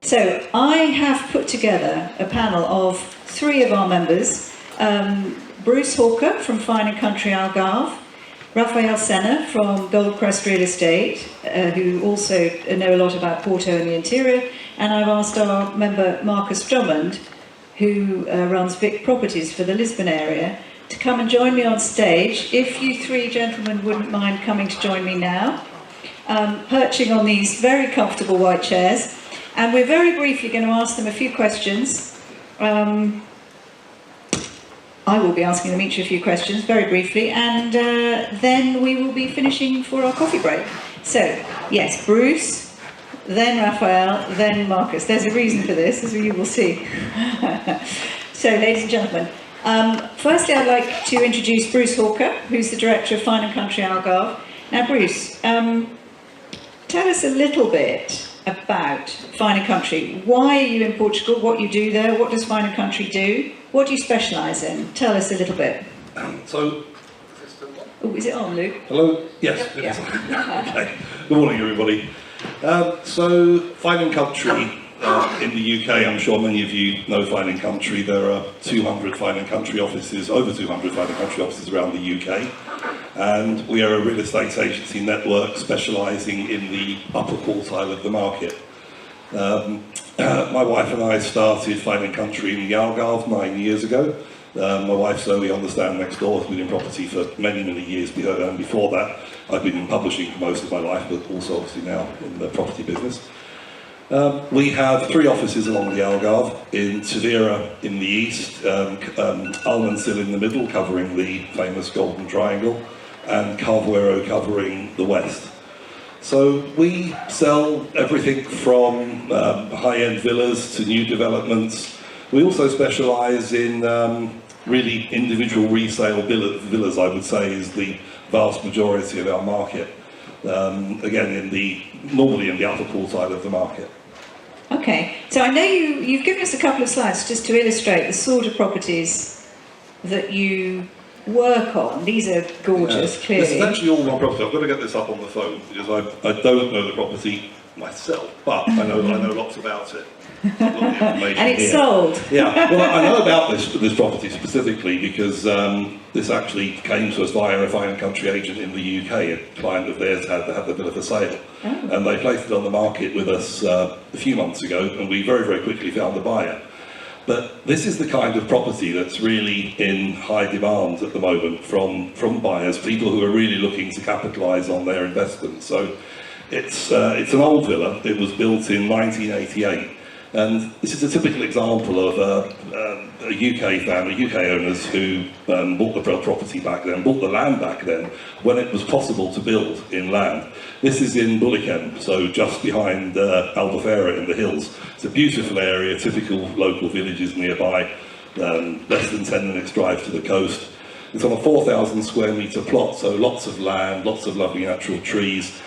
So I have put together a panel of 3 of our members, Bruce Hawker from Fine and Country Algarve, Rafael Sena from Goldcrest Real Estate, who also know a lot about Porto and the interior, and I've asked our member Marcus Drummond, who runs Vic Properties for the Lisbon area, to come and join me on stage. If you 3 gentlemen wouldn't mind coming to join me now, perching on these very comfortable white chairs, and we're very briefly going to ask them a few questions. I will be asking them each a few questions, very briefly, and then we will be finishing for our coffee break. So, yes, Bruce, then Rafael, then Marcus. There's a reason for this, as you will see. So, ladies and gentlemen, firstly I'd like to introduce Bruce Hawker, who's the Director of Fine and Country Algarve. Now, Bruce, tell us a little bit about Fine and Country. Why are you in Portugal? What you do there? What does Fine and Country do? What do you specialise in? Tell us a little bit. Oh, is it on, Luke? Hello? Yes. Yeah. Okay. Good morning, everybody. So, Fine and Country in the UK, I'm sure many of you know Fine and Country. There are 200 Fine and Country offices, over 200 Fine and Country offices around the UK. And we are a real estate agency network specialising in the upper quartile of the market. My wife and I started Fine and Country in the Algarve 9 years ago. My wife Zoe on the stand next door has been in property for many, many years. And before that, I've been in publishing for most of my life, but also obviously now in the property business. We have 3 offices along the Algarve, in Tavira in the east, Almansil in the middle, covering the famous Golden Triangle, and Carvuero covering the west. So we sell everything from high-end villas to new developments. We also specialise in really individual resale villas, I would say, is the vast majority of our market. Again, normally in the upper quartile of the market. Okay, so I know you've given us a couple of slides just to illustrate the sort of properties that you work on. These are gorgeous, clearly. This is actually all my property. I've got to get this up on the phone because I don't know the property myself, but I know lots about it. And it's sold. Yeah, well, I know about this property specifically because this actually came to us via a Fine and Country agent in the UK. A client of theirs had the villa for sale, and they placed it on the market with us a few months ago, and we very, very quickly found a buyer. But this is the kind of property that's really in high demand at the moment from buyers, people who are really looking to capitalise on their investment. So it's an old villa. It was built in 1988. And this is a typical example of a UK family, UK owners who bought the property back then, bought the land back then, when it was possible to build in land. This is in Bulicem, so just behind Albufeira in the hills. It's a beautiful area, typical local villages nearby, less than 10 minutes drive to the coast. It's on a 4,000 square metre plot, so lots of land, lots of lovely natural trees.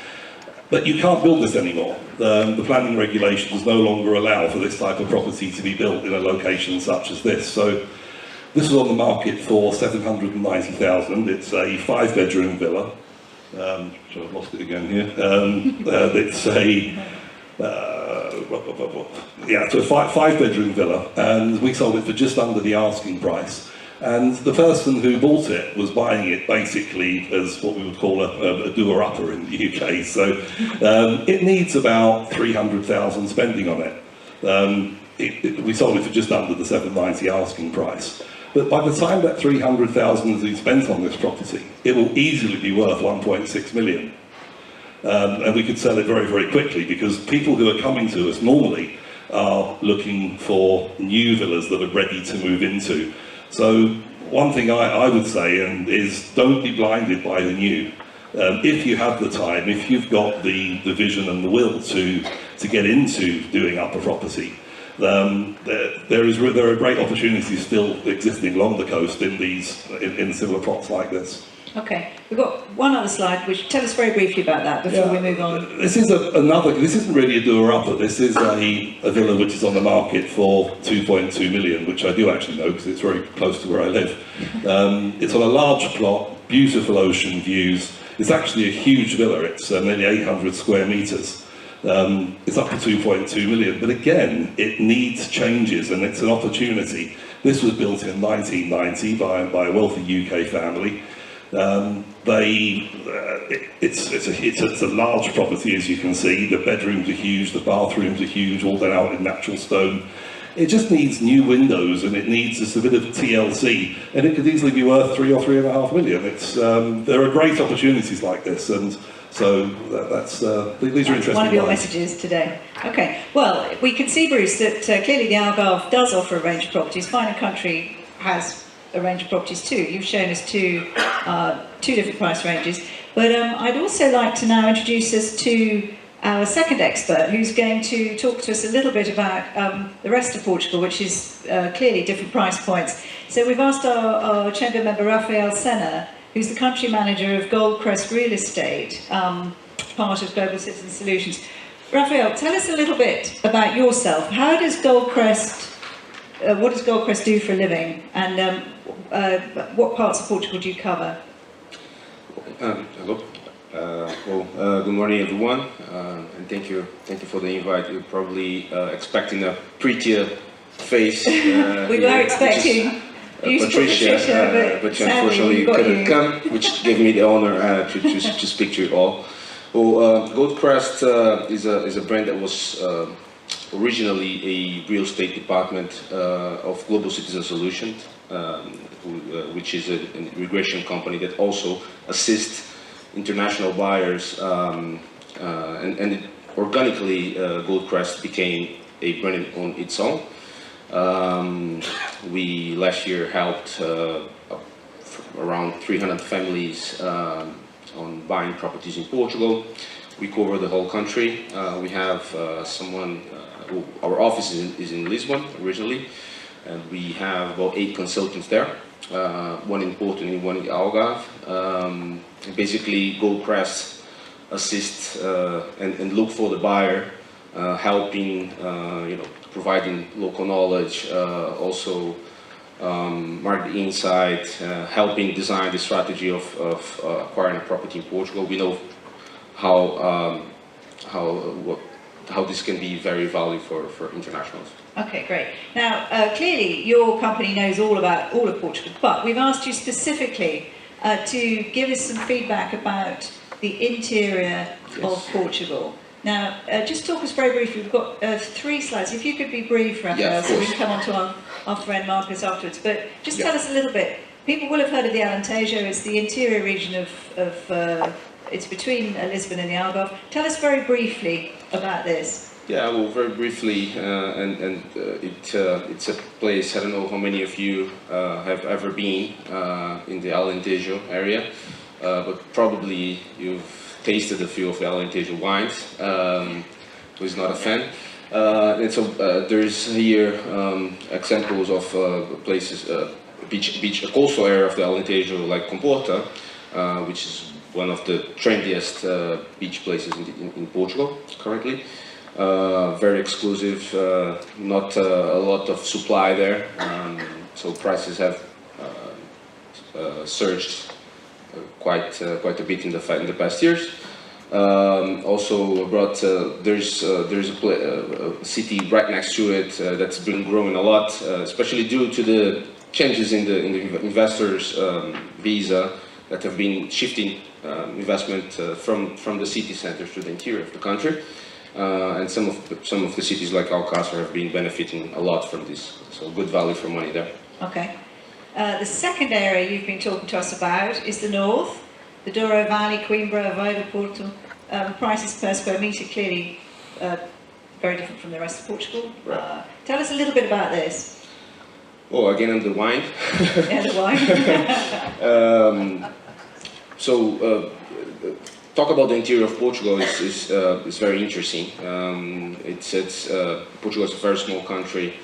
But you can't build this anymore. The planning regulations no longer allow for this type of property to be built in a location such as this. So this is on the market for $790,000. It's a 5-bedroom villa. I've lost it again here. It's a it's a 5-bedroom villa, and we sold it for just under the asking price. And the person who bought it was buying it basically as what we would call a doer-upper in the UK. So it needs about 300,000 spending on it. We sold it for just under the 790 asking price. But by the time that 300,000 has been spent on this property, it will easily be worth 1.6 million. And we could sell it very, very quickly because people who are coming to us normally are looking for new villas that are ready to move into. So one thing I would say is don't be blinded by the new. If you have the time, if you've got the vision and the will to get into doing upper property, there are great opportunities still existing along the coast in similar plots like this. Okay, we've got one other slide, which tell us very briefly about that before we move on. This is this isn't really a doer-upper. This is a villa which is on the market for 2.2 million, which I do actually know because it's very close to where I live. It's on a large plot, beautiful ocean views. It's actually a huge villa. It's nearly 800 square metres. It's up to 2.2 million, but again, it needs changes and it's an opportunity. This was built in 1990 by a wealthy UK family. It's a large property, as you can see. The bedrooms are huge, the bathrooms are huge, all done out in natural stone. It just needs new windows and it needs just a bit of TLC, and it could easily be worth 3 or 3.5 million. There are great opportunities like this, and so these are interesting. One of your lines. messages today. Okay, well, we can see, Bruce, that clearly the Algarve does offer a range of properties. Fine and Country has a range of properties too. You've shown us two different price ranges, but I'd also like to now introduce us to our second expert, who's going to talk to us a little bit about the rest of Portugal, which is clearly different price points. So we've asked our chamber member, Rafael Sena, who's the country manager of Goldcrest Real Estate, part of Global Citizen Solutions. Rafael, tell us a little bit about yourself. How does Goldcrest, what does Goldcrest do for a living, and what parts of Portugal do you cover? Hello. Good morning, everyone, and thank you for the invite. You're probably expecting a prettier face. We were expecting Patricia, but unfortunately couldn't come, which gave me the honor to speak to you all. Well, Goldcrest is a brand that was originally a real estate department of Global Citizen Solutions, which is an immigration company that also assists international buyers, and organically Goldcrest became a brand on its own. We last year helped around 300 families on buying properties in Portugal. We cover the whole country. We have our office is in Lisbon originally, and we have about 8 consultants there, one in Porto and one in Algarve. Basically, Goldcrest assists and look for the buyer, helping, providing local knowledge, also market insight, helping design the strategy of acquiring a property in Portugal. We know how this can be very valuable for internationals. Okay, great. Now, clearly, your company knows all about all of Portugal, but we've asked you specifically to give us some feedback about the interior of Portugal. Now, just talk us very briefly. We've got 3 slides. If you could be brief, Rafael, so we can come on to our friend Marcus afterwards. But just tell us a little bit. People will have heard of the Alantajo. It's the interior region of it's between Lisbon and the Algarve. Tell us very briefly about this. Yeah, well, very briefly, it's a place, I don't know how many of you have ever been in the Alantajo area, but probably you've tasted a few of the Alantajo wines, who's not a fan. And so there's here examples of places, beach, a coastal area of the Alantajo, like Comporta, which is one of the trendiest beach places in Portugal currently. Very exclusive, not a lot of supply there, so prices have surged quite a bit in the past years. Also brought there's a city right next to it that's been growing a lot, especially due to the changes in the investors' visa that have been shifting investment from the city centers to the interior of the country. And some of the cities like Alcácer have been benefiting a lot from this, so good value for money there. Okay. The second area you've been talking to us about is the north, the Douro Valley, Coimbra, Aveiro, Porto. Prices per square metre clearly very different from the rest of Portugal. Right. Tell us a little bit about this. Oh, again on the wine. Yeah, the wine. Talk about the interior of Portugal is very interesting. Portugal is a very small country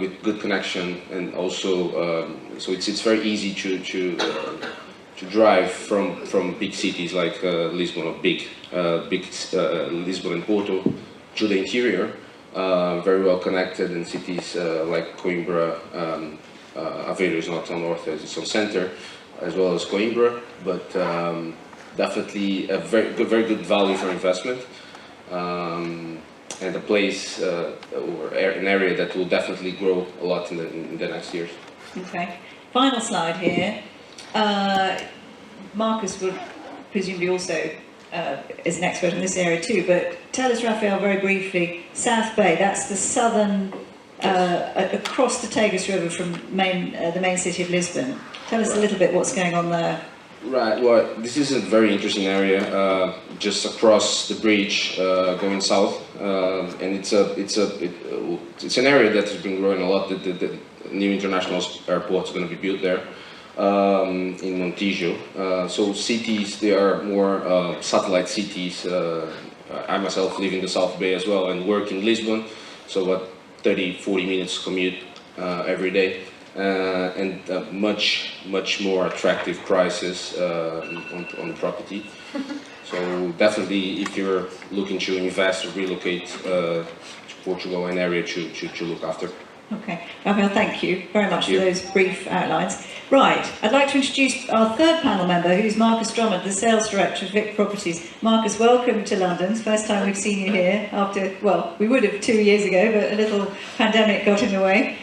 with good connection, and also so it's very easy to drive from big cities like Lisbon or big Lisbon and Porto to the interior. Very well connected, and cities like Coimbra, Aveiro is not on north, it's on center, as well as Coimbra, but definitely a very good value for investment. and a place or an area that will definitely grow a lot in the next years. Okay. Final slide here. Marcus would presumably also is an expert in this area too, but tell us, Rafael, very briefly, South Bay, that's the southern, across the Tagus River from the main city of Lisbon. Tell us a little bit what's going on there. Right, well, this is a very interesting area, just across the bridge going south, and it's an area that has been growing a lot. The new international airport is going to be built there in Montijo. So cities, they are more satellite cities. I myself live in the South Bay as well and work in Lisbon, so about 30-40 minutes commute every day. And much more attractive prices on property. So definitely, if you're looking to invest or relocate to Portugal, an area to look after. Okay, Rafael, thank you very much for those brief outlines. Right, I'd like to introduce our third panel member, who's Marcus Drummond, the Sales Director of Vic Properties. Marcus, welcome to London. It's the first time we've seen you here after, well, we would have 2 years ago, but a little pandemic got in the way.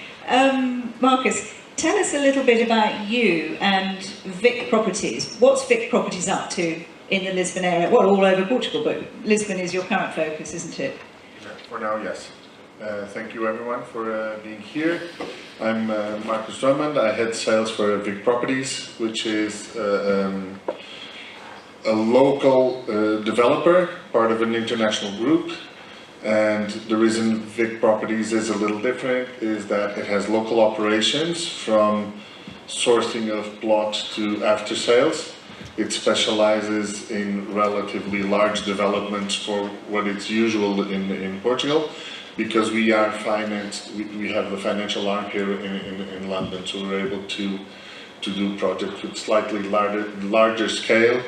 Marcus, tell us a little bit about you and Vic Properties. What's Vic Properties up to in the Lisbon area? Well, all over Portugal, but Lisbon is your current focus, isn't it? For now, yes. Thank you everyone for being here. I'm Marcus Drummond. I head sales for Vic Properties, which is a local developer, part of an international group. And the reason Vic Properties is a little different is that it has local operations from sourcing of plots to after sales. It specializes in relatively large developments for what is usual in Portugal, because we are financed, we have the financial arm here in London, so we're able to do projects with slightly larger scale,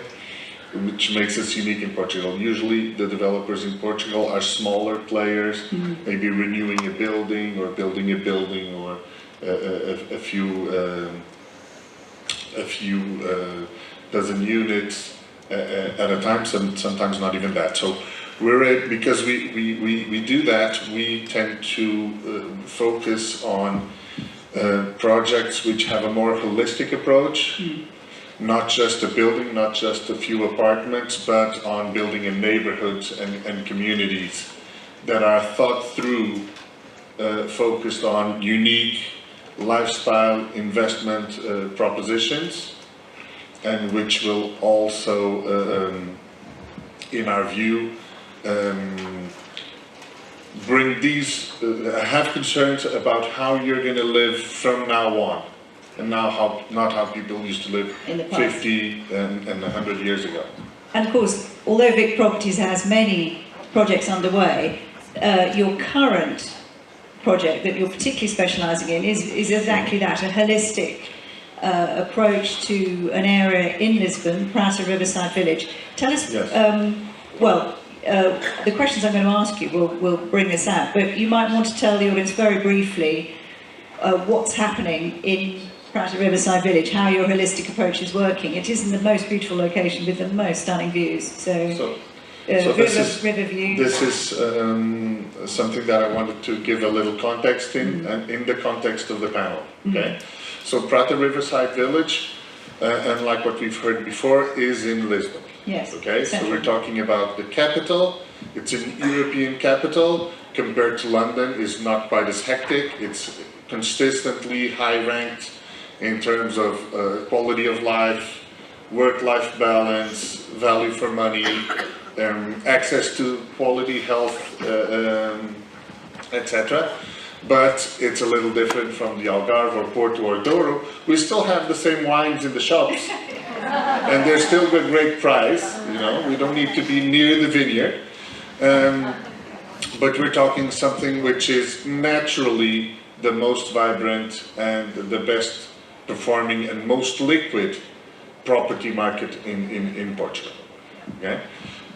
which makes us unique in Portugal. Usually the developers in Portugal are smaller players, maybe renewing a building or building a building or a few dozen units at a time, sometimes not even that. So because we do that, we tend to focus on projects which have a more holistic approach. Not just a building, not just a few apartments, but on building a neighborhoods and communities that are thought through, focused on unique lifestyle investment propositions, and which will also, in our view, bring these, have concerns about how you're going to live from now on. And now not how people used to live 50 and 100 years ago. And of course, although Vic Properties has many projects underway, your current project that you're particularly specialising in is exactly that, a holistic approach to an area in Lisbon, Riverside Village. Tell us, yes. The questions I'm going to ask you will bring this out, but you might want to tell the audience very briefly what's happening in Riverside Village, how your holistic approach is working. It is in the most beautiful location with the most stunning views. So river view. This is something that I wanted to give a little context in the context of the panel. Okay, so Riverside Village, unlike what we've heard before, is in Lisbon. Yes. Okay, so we're talking about the capital. It's an European capital. Compared to London, is not quite as hectic. It's consistently high ranked in terms of quality of life, work-life balance, value for money, access to quality health, etc. But it's a little different from the Algarve or Porto or Douro. We still have the same wines in the shops, and they're still a great price. You know, we don't need to be near the vineyard. But we're talking something which is naturally the most vibrant and the best performing and most liquid property market in Portugal. Okay?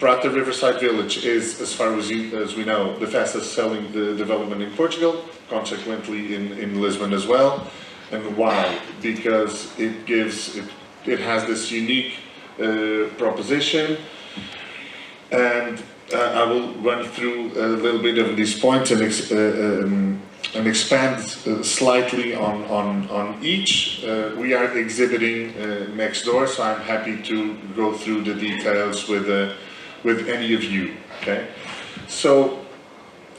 Riverside Village is, as far as we know, the fastest selling development in Portugal, consequently in Lisbon as well. And why? Because it has this unique proposition, and I will run through a little bit of these points and expand slightly on each. We are exhibiting next door, so I'm happy to go through the details with any of you. Okay, so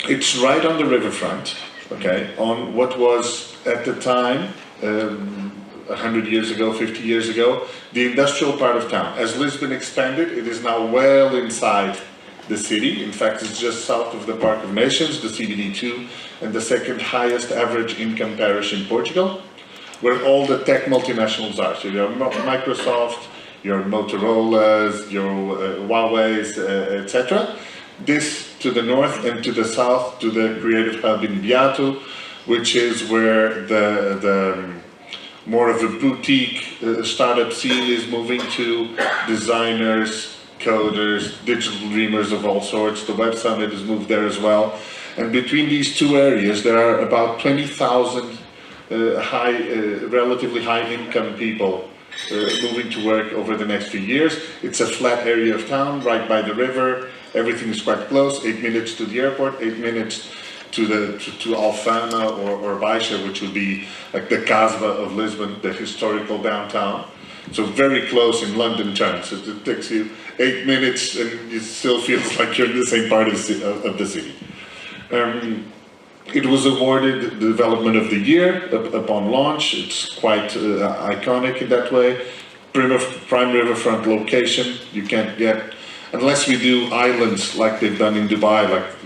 it's right on the riverfront. Okay, on what was at the time 100 years ago, 50 years ago, the industrial part of town. As Lisbon expanded, it is now well inside the city. In fact, it's just south of the Park of Nations, the CBD2, and the second highest average income parish in Portugal, where all the tech multinationals are. So your Microsoft, your Motorola's, your Huawei's, etc. This to the north, and to the south to the creative hub in Beato, which is where the more of a boutique startup scene is moving to. Designers, coders, digital dreamers of all sorts. The Web Summit has moved there as well. And between these two areas, there are about 20,000 relatively high income people moving to work over the next few years. It's a flat area of town, right by the river. Everything is quite close, 8 minutes to the airport, 8 minutes to Alfama or Baixa, which would be like the Casbah of Lisbon, the historical downtown. So very close in London terms. It takes you 8 minutes and it still feels like you're in the same part of the city. It was awarded the Development of the Year upon launch. It's quite iconic in that way. Prime riverfront location. You can't get, unless we do islands like they've done in Dubai,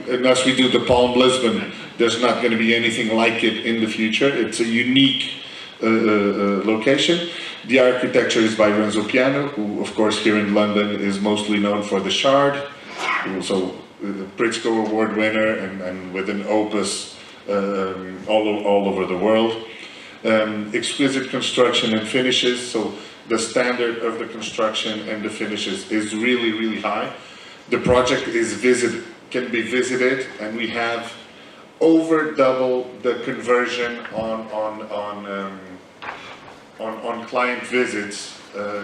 unless we do the Palm Lisbon, there's not going to be anything like it in the future. It's a unique location. The architecture is by Renzo Piano, who of course here in London is mostly known for the Shard, also Pritzker Award winner and with an opus all over the world. Exquisite construction and finishes, so the standard of the construction and the finishes is really, really high. The project can be visited, and we have over double the conversion on client visits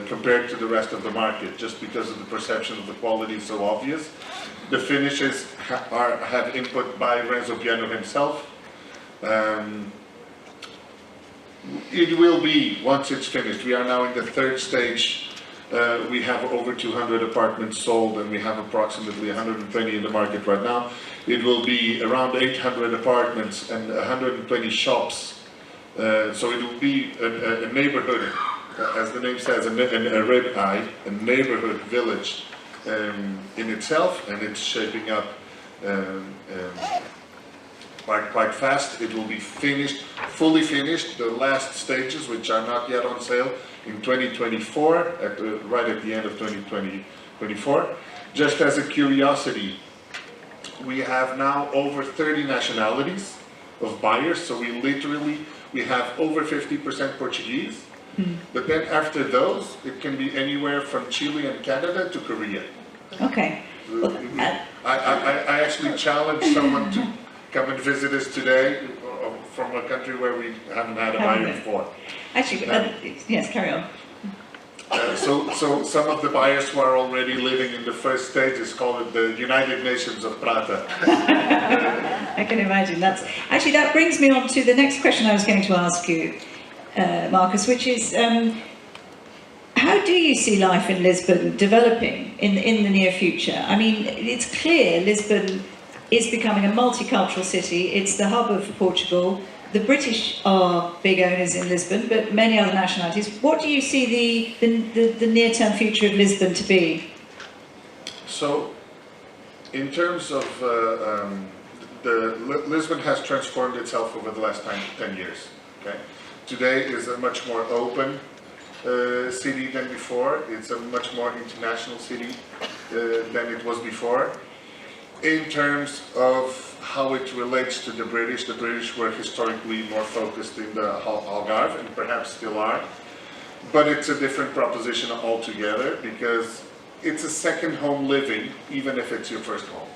compared to the rest of the market, just because of the perception of the quality is so obvious. The finishes have input by Renzo Piano himself. It will be, once it's finished, we are now in the third stage. We have over 200 apartments sold, and we have approximately 120 in the market right now. It will be around 800 apartments and 120 shops. So it will be a neighborhood, as the name says, a red eye, a neighborhood village in itself, and it's shaping up quite fast. It will be finished, fully finished, the last stages, which are not yet on sale, in 2024, right at the end of 2024. Just as a curiosity, we have now over 30 nationalities of buyers, so we have over 50% Portuguese, but then after those, it can be anywhere from Chile and Canada to Korea. Okay. I actually challenged someone to come and visit us today from a country where we haven't had a buyer before. Actually, yes, carry on. So some of the buyers who are already living in the first stages call it the United Nations of Prata. I can imagine. That brings me on to the next question I was going to ask you, Marcus, which is how do you see life in Lisbon developing in the near future? I mean, it's clear Lisbon is becoming a multicultural city. It's the hub of Portugal. The British are big owners in Lisbon, but many other nationalities. What do you see the near-term future of Lisbon to be? So, in terms of Lisbon has transformed itself over the last 10 years. Okay, today is a much more open city than before. It's a much more international city than it was before. In terms of how it relates to the British were historically more focused in the Algarve, and perhaps still are. But it's a different proposition altogether, because it's a second home living, even if it's your first home.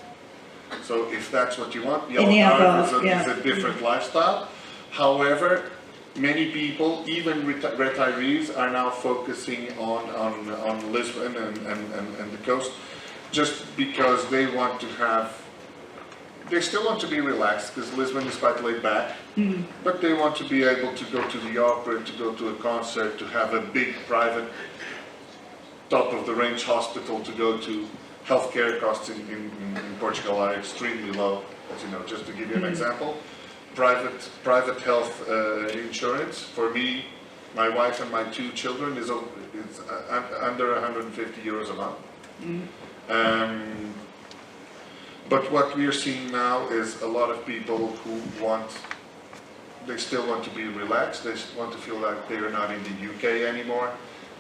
So if that's what you want, the Algarve is a different lifestyle. However, many people, even retirees, are now focusing on Lisbon and the coast, just because they want to have, they still want to be relaxed, because Lisbon is quite laid back, but they want to be able to go to the opera, to go to a concert, to have a big private top-of-the-range hospital to go to. Healthcare costs in Portugal are extremely low, as you know, just to give you an example. Private health insurance, for me, my wife and my 2 children, is under 150 euros a month. But what we are seeing now is a lot of people who they still want to be relaxed, they want to feel like they are not in the UK anymore,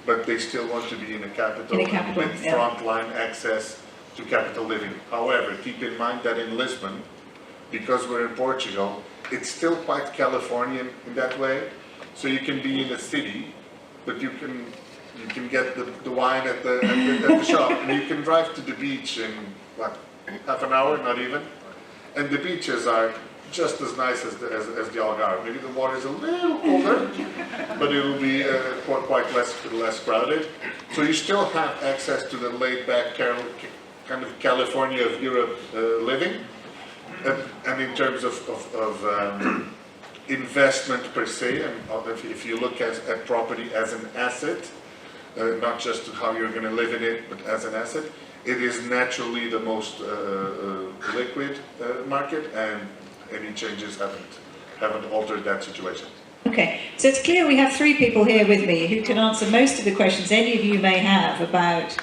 but they still want to be in a capital, with frontline access to capital living. However, keep in mind that in Lisbon, because we're in Portugal, it's still quite Californian in that way. So you can be in a city, but you can get the wine at the shop, and you can drive to the beach in what, half an hour, not even. And the beaches are just as nice as the Algarve. Maybe the water is a little colder, but it will be quite less crowded. So you still have access to the laid-back kind of California of Europe living. And in terms of investment per se, and if you look at property as an asset, not just how you're going to live in it, but as an asset, it is naturally the most liquid market, and any changes haven't altered that situation. Okay, so it's clear we have 3 people here with me who can answer most of the questions any of you may have about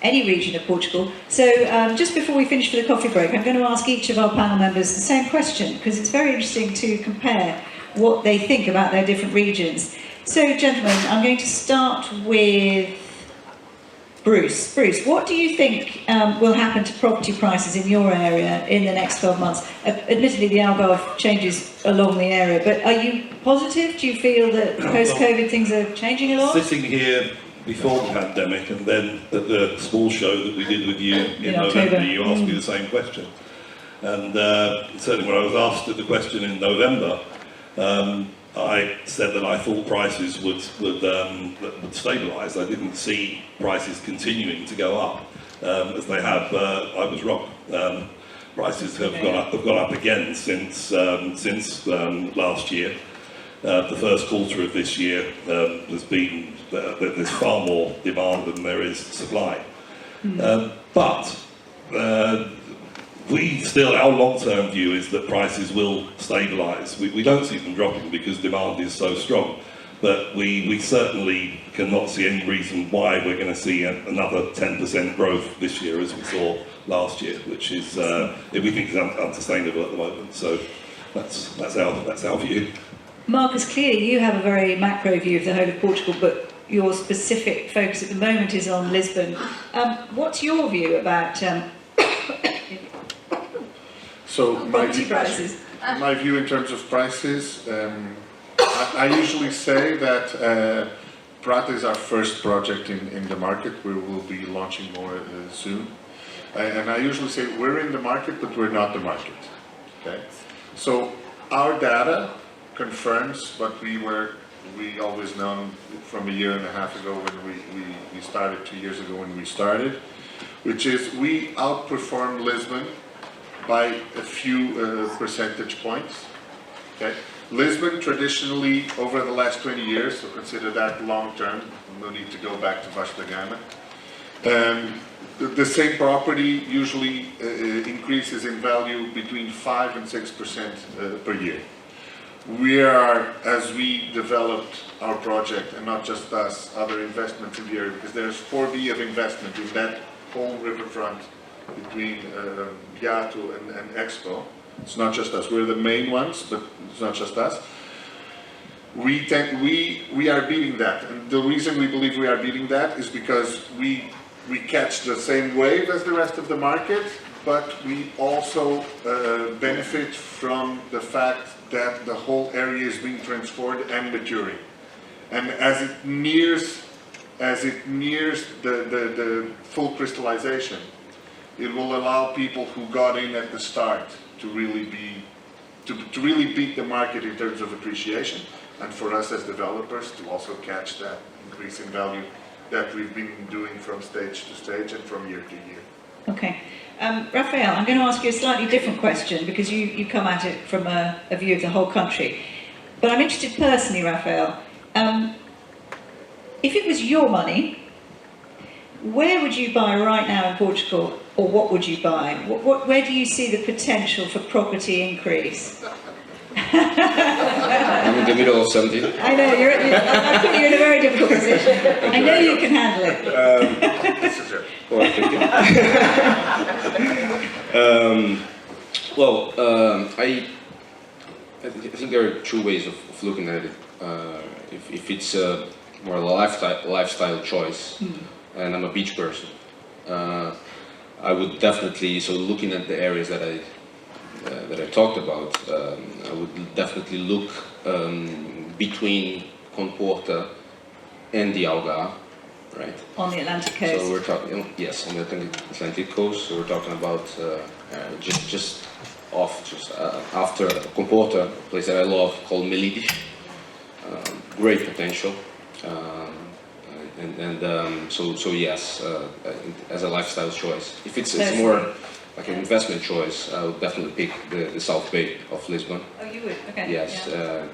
any region of Portugal. So just before we finish for the coffee break, I'm going to ask each of our panel members the same question, because it's very interesting to compare what they think about their different regions. So gentlemen, I'm going to start with Bruce. Bruce, what do you think will happen to property prices in your area in the next 12 months? Admittedly, the Algarve changes along the area, but are you positive? Do you feel that post-COVID things are changing a lot? Sitting here before the pandemic, and then at the small show that we did with you in November, you asked me the same question. And certainly when I was asked the question in November, I said that I thought prices would stabilise. I didn't see prices continuing to go up as they have. I was wrong. Prices have gone up again since last year. The first quarter of this year there's far more demand than there is supply. But our long-term view is that prices will stabilise. We don't see them dropping because demand is so strong, but we certainly cannot see any reason why we're going to see another 10% growth this year as we saw last year, which is we think is unsustainable at the moment. So that's our view. Marcus, clearly you have a very macro view of the whole of Portugal, but your specific focus at the moment is on Lisbon. What's your view about property prices? My view in terms of prices, I usually say that Prata is our first project in the market. We will be launching more soon. And I usually say we're in the market, but we're not the market. Okay? So our data confirms what we always known from a year and a half ago when we started, 2 years ago when we started, which is we outperformed Lisbon by a few percentage points. Okay? Lisbon traditionally, over the last 20 years, so consider that long term, no need to go back to Vasco da Gama, the same property usually increases in value between 5 and 6% per year. We are, as we developed our project, and not just us, other investments in the area, because there's 4 billion of investment in that whole riverfront between Beato and Expo. It's not just us. We're the main ones, but it's not just us. We are beating that, and the reason we believe we are beating that is because we catch the same wave as the rest of the market, but we also benefit from the fact that the whole area is being transformed and maturing. And as it nears the full crystallization, it will allow people who got in at the start to really beat the market in terms of appreciation, and for us as developers to also catch that increase in value that we've been doing from stage to stage and from year to year. Okay. Rafael, I'm going to ask you a slightly different question because you come at it from a view of the whole country. But I'm interested personally, Rafael, if it was your money, where would you buy right now in Portugal, or what would you buy? Where do you see the potential for property increase? I'm in the middle of something. I know, I put you in a very difficult position. I know you can handle it. This is it. Well, thank you. I think there are two ways of looking at it. If it's more a lifestyle choice, and I'm a beach person, I would definitely, so looking at the areas that I talked about, I would definitely look between Porto and the Algarve, right? On the Atlantic coast. So we're talking, yes, on the Atlantic coast. So we're talking about just after Porto, a place that I love called Melide. Great potential, so yes, as a lifestyle choice. If it's more like an investment choice, I would definitely pick the South Bay of Lisbon. Oh, you would? Okay. Yes, Yeah.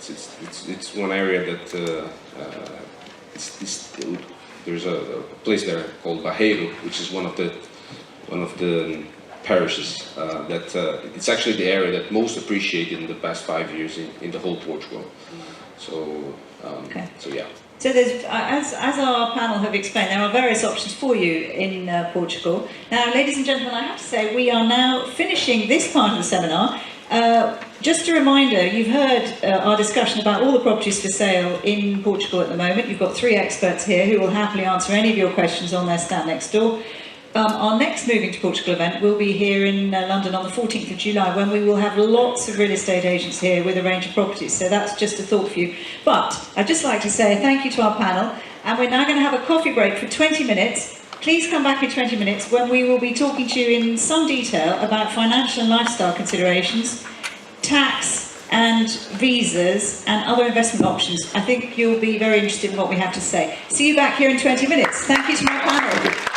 it's one area that there's a place there called Barreiro, which is one of the parishes that it's actually the area that most appreciated in the past 5 years in the whole Portugal. So so yeah. So there's, as our panel have explained, there are various options for you in Portugal. Now, ladies and gentlemen, I have to say we are now finishing this part of the seminar. Just a reminder, you've heard our discussion about all the properties for sale in Portugal at the moment. You've got 3 experts here who will happily answer any of your questions on their stand next door. Our next Moving to Portugal event will be here in London on the 14th of July, when we will have lots of real estate agents here with a range of properties. So that's just a thought for you. But I'd just like to say thank you to our panel, and we're now going to have a coffee break for 20 minutes. Please come back in 20 minutes when we will be talking to you in some detail about financial and lifestyle considerations, tax and visas and other investment options. I think you'll be very interested in what we have to say. See you back here in 20 minutes. Thank you to my panel.